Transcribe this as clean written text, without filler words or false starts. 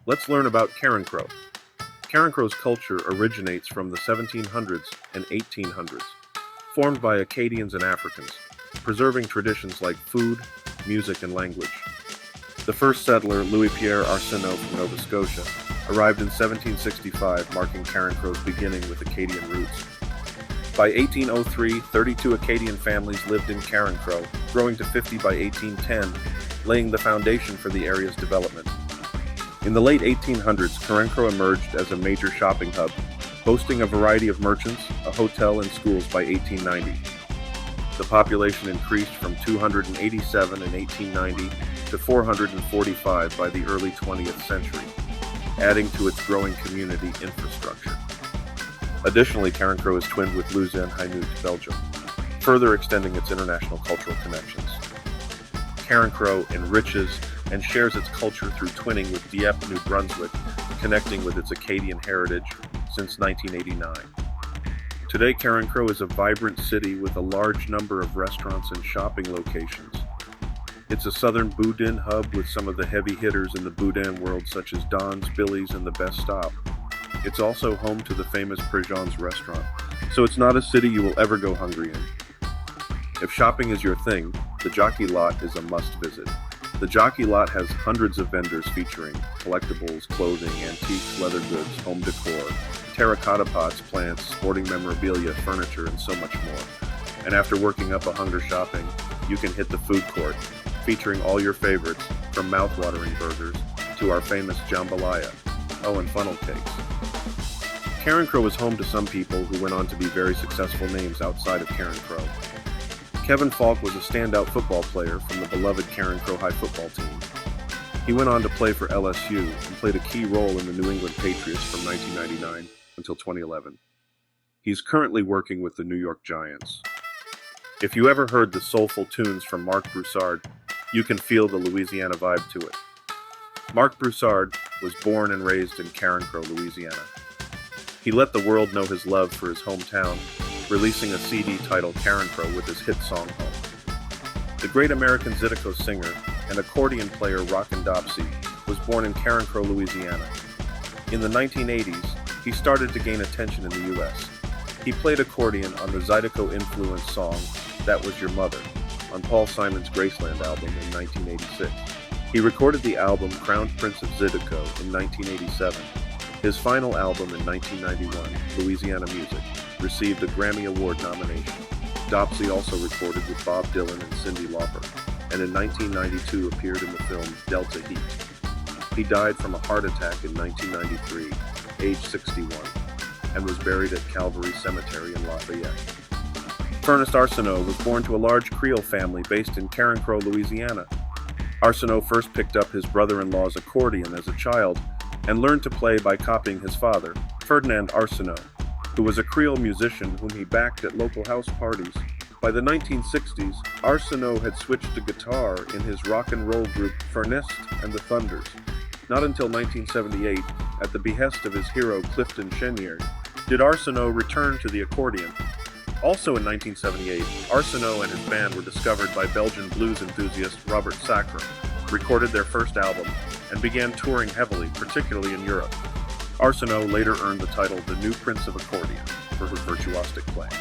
Let's learn about Carencro. Carencro's culture originates from the 1700s and 1800s, formed by Acadians and Africans, preserving traditions like food, music, and language. The first settler, Louis-Pierre Arceneaux from Nova Scotia, arrived in 1765, marking Carencro's beginning with Acadian roots. By 1803, 32 Acadian families lived in Carencro, growing to 50 by 1810, laying the foundation for the area's development. In the late 1800s, Carencro emerged as a major shopping hub, boasting a variety of merchants, a hotel, and schools by 1890. The population increased from 287 in 1890 to 445 by the early 20th century, adding to its growing community infrastructure. Additionally, Carencro is twinned with Louisiana, Belgium, further extending its international cultural connections. Carencro enriches and shares its culture through twinning with Dieppe, New Brunswick, connecting with its Acadian heritage since 1989. Today, Carencro is a vibrant city with a large number of restaurants and shopping locations. It's a southern boudin hub with some of the heavy hitters in the boudin world such as Don's, Billy's, and The Best Stop. It's also home to the famous Préjean's restaurant, so it's not a city you will ever go hungry in. If shopping is your thing, the Jockey Lot is a must-visit. The Jockey Lot has hundreds of vendors featuring collectibles, clothing, antiques, leather goods, home decor, terracotta pots, plants, sporting memorabilia, furniture, and so much more. And after working up a hunger shopping, you can hit the food court, featuring all your favorites, from mouth-watering burgers to our famous jambalaya, and funnel cakes. Carencro is home to some people who went on to be very successful names outside of Carencro. Kevin Faulk was a standout football player from the beloved Carencro High football team. He went on to play for LSU and played a key role in the New England Patriots from 1999 until 2011. He's currently working with the New York Giants. If you ever heard the soulful tunes from Marc Broussard, you can feel the Louisiana vibe to it. Marc Broussard was born and raised in Carencro, Louisiana. He let the world know his love for his hometown, releasing a CD titled Carencro with his hit song Home. The great American Zydeco singer and accordion player Rockin Dopsie was born in Carencro, Louisiana. In the 1980s, he started to gain attention in the U.S. He played accordion on the Zydeco-influenced song That Was Your Mother on Paul Simon's Graceland album in 1986. He recorded the album Crowned Prince of Zydeco in 1987. His final album in 1991, Louisiana Music, received a Grammy Award nomination. Dopsie also recorded with Bob Dylan and Cyndi Lauper, and in 1992 appeared in the film Delta Heat. He died from a heart attack in 1993, age 61, and was buried at Calvary Cemetery in Lafayette. Fernest Arceneaux was born to a large Creole family based in Carencro, Louisiana. Arceneaux first picked up his brother-in-law's accordion as a child and learned to play by copying his father, Fernand Arceneaux, who was a Creole musician whom he backed at local house parties. By the 1960s, Arceneaux had switched to guitar in his rock and roll group Fernest and the Thunders. Not until 1978, at the behest of his hero Clifton Chenier, did Arceneaux return to the accordion. Also in 1978, Arceneaux and his band were discovered by Belgian blues enthusiast Robert Sacre, recorded their first album, and began touring heavily, particularly in Europe. Arceneaux later earned the title the New Prince of Accordion for his virtuosic playing.